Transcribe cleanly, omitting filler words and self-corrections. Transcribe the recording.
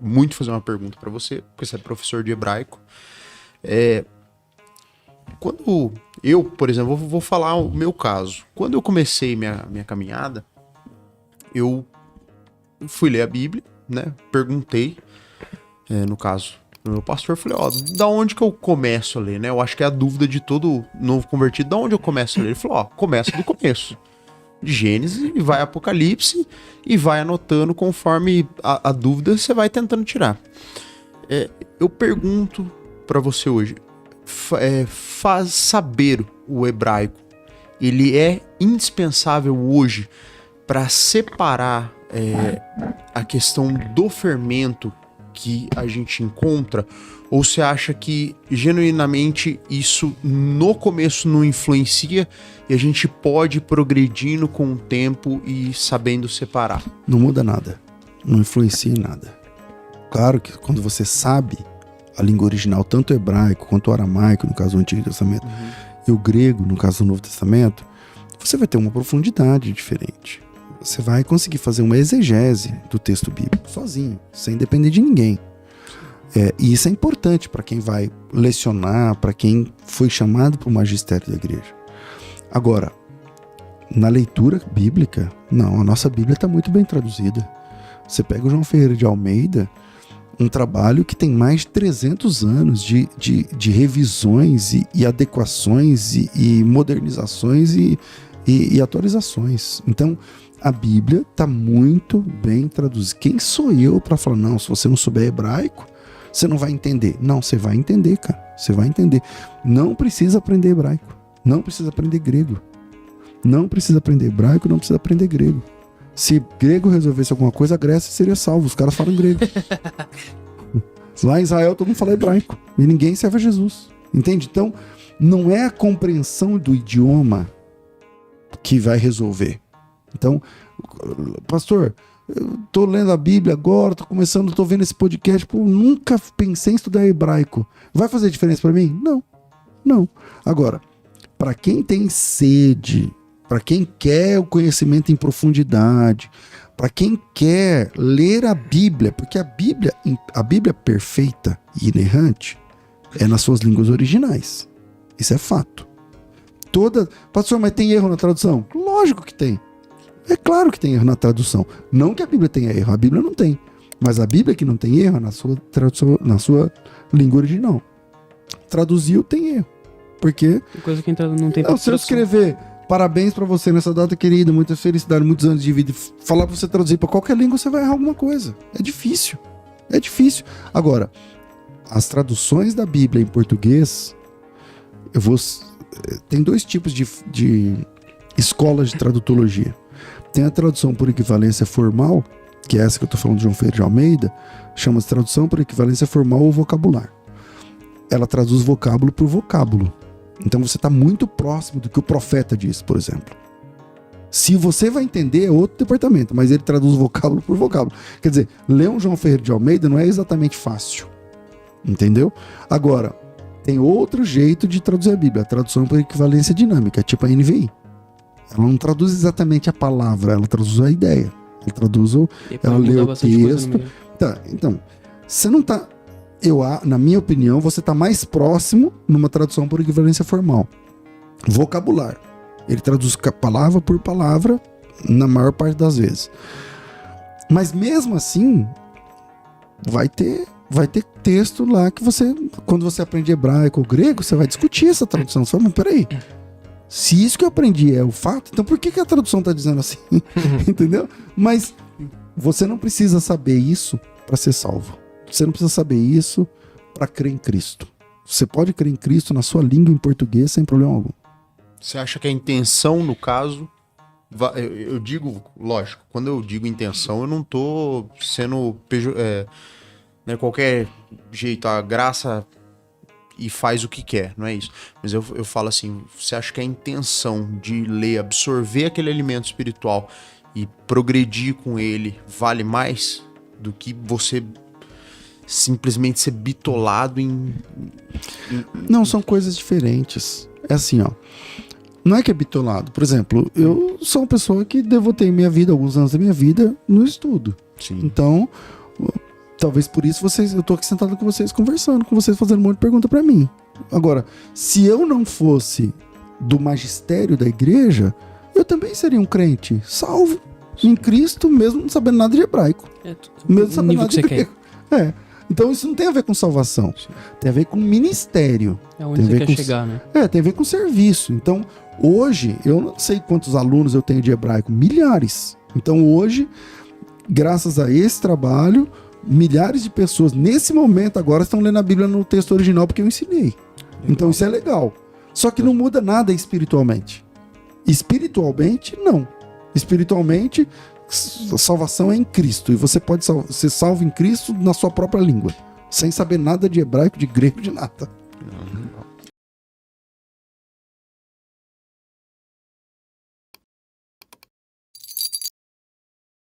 muito fazer uma pergunta para você, porque você é professor de hebraico. Quando eu, por exemplo, vou falar o meu caso. Quando eu comecei minha caminhada, eu fui ler a Bíblia, né? Perguntei, no caso, o meu pastor, falei, da onde que eu começo a ler, né? Eu acho que é a dúvida de todo novo convertido, da onde eu começo a ler? Ele falou, começa do começo, de Gênesis, e vai Apocalipse, e vai anotando conforme a dúvida você vai tentando tirar. Eu pergunto para você hoje, faz saber o hebraico, ele é indispensável hoje para separar a questão do fermento que a gente encontra, ou você acha que genuinamente isso no começo não influencia e a gente pode ir progredindo com o tempo e sabendo separar? Não muda nada, não influencia em nada. Claro que quando você sabe a língua original, tanto o hebraico quanto o aramaico, no caso do Antigo Testamento, e o grego, no caso do Novo Testamento, você vai ter uma profundidade diferente. Você vai conseguir fazer uma exegese do texto bíblico sozinho, sem depender de ninguém. E isso é importante para quem vai lecionar, para quem foi chamado para o magistério da igreja. Agora, na leitura bíblica, não, a nossa Bíblia está muito bem traduzida. Você pega o João Ferreira de Almeida, um trabalho que tem mais de 300 anos de revisões e adequações e modernizações e atualizações. Então, a Bíblia está muito bem traduzida. Quem sou eu para falar, não, se você não souber hebraico, você não vai entender. Não, você vai entender, cara. Você vai entender. Não precisa aprender hebraico. Não precisa aprender grego. Não precisa aprender hebraico, não precisa aprender grego. Se grego resolvesse alguma coisa, a Grécia seria salva. Os caras falam grego. Lá em Israel todo mundo fala hebraico. E ninguém serve a Jesus. Entende? Então, não é a compreensão do idioma que vai resolver. Então, pastor, eu tô lendo a Bíblia agora, tô vendo esse podcast, nunca pensei em estudar hebraico. Vai fazer diferença para mim? Não. Agora, para quem tem sede, para quem quer o conhecimento em profundidade, para quem quer ler a Bíblia, porque a Bíblia perfeita e inerrante é nas suas línguas originais. Isso é fato. Pastor, mas tem erro na tradução? Lógico que tem. É claro que tem erro na tradução. Não que a Bíblia tenha erro, a Bíblia não tem. Mas a Bíblia que não tem erro é na sua tradução, na sua língua original. Traduziu, tem erro. Porque coisa que não tem se eu escrever parabéns pra você nessa data querida, muita felicidade, muitos anos de vida, e falar pra você traduzir pra qualquer língua, você vai errar alguma coisa. É difícil. Agora, as traduções da Bíblia em português, tem dois tipos de escolas de tradutologia. Tem a tradução por equivalência formal, que é essa que eu estou falando de João Ferreira de Almeida, chama-se tradução por equivalência formal ou vocabular. Ela traduz vocábulo por vocábulo. Então você está muito próximo do que o profeta diz, por exemplo. Se você vai entender, é outro departamento, mas ele traduz vocábulo por vocábulo. Quer dizer, ler um João Ferreira de Almeida não é exatamente fácil. Entendeu? Agora, tem outro jeito de traduzir a Bíblia, a tradução por equivalência dinâmica, tipo a NVI. Ela não traduz exatamente a palavra, ela traduz a ideia. Ela lê o texto. Então, você não tá... na minha opinião, você está mais próximo numa tradução por equivalência formal. Vocabular. Ele traduz palavra por palavra na maior parte das vezes. Mas mesmo assim, vai ter texto lá que você, quando você aprende hebraico ou grego, você vai discutir essa tradução. Você fala, mas peraí, se isso que eu aprendi é o fato, então por que a tradução está dizendo assim? Entendeu? Mas você não precisa saber isso para ser salvo. Você não precisa saber isso para crer em Cristo. Você pode crer em Cristo na sua língua em português sem problema algum. Você acha que a intenção, no caso... Eu digo, lógico, quando eu digo intenção, eu não tô sendo... qualquer jeito, a graça e faz o que quer, não é isso. Mas eu falo assim, você acha que a intenção de ler, absorver aquele alimento espiritual e progredir com ele vale mais do que você simplesmente ser bitolado em... Não, são coisas diferentes. É assim, ó. Não é que é bitolado. Por exemplo, eu sou uma pessoa que devotei minha vida, alguns anos da minha vida, no estudo. Sim. Então, talvez por isso eu tô aqui sentado com vocês, conversando com vocês, fazendo um monte de pergunta pra mim. Agora, se eu não fosse do magistério da igreja, eu também seria um crente, salvo em Cristo, mesmo não sabendo nada de hebraico. Mesmo não sabendo nada de grego. Então isso não tem a ver com salvação. Sim. Tem a ver com ministério. É onde você quer chegar, né? Tem a ver com serviço. Então, hoje, eu não sei quantos alunos eu tenho de hebraico, milhares. Então, hoje, graças a esse trabalho, milhares de pessoas, nesse momento agora, estão lendo a Bíblia no texto original porque eu ensinei. Legal. Então, isso é legal. Só que não muda nada espiritualmente. Espiritualmente, não. Espiritualmente, a salvação é em Cristo. E você pode ser salvo em Cristo na sua própria língua. Sem saber nada de hebraico, de grego, de nada.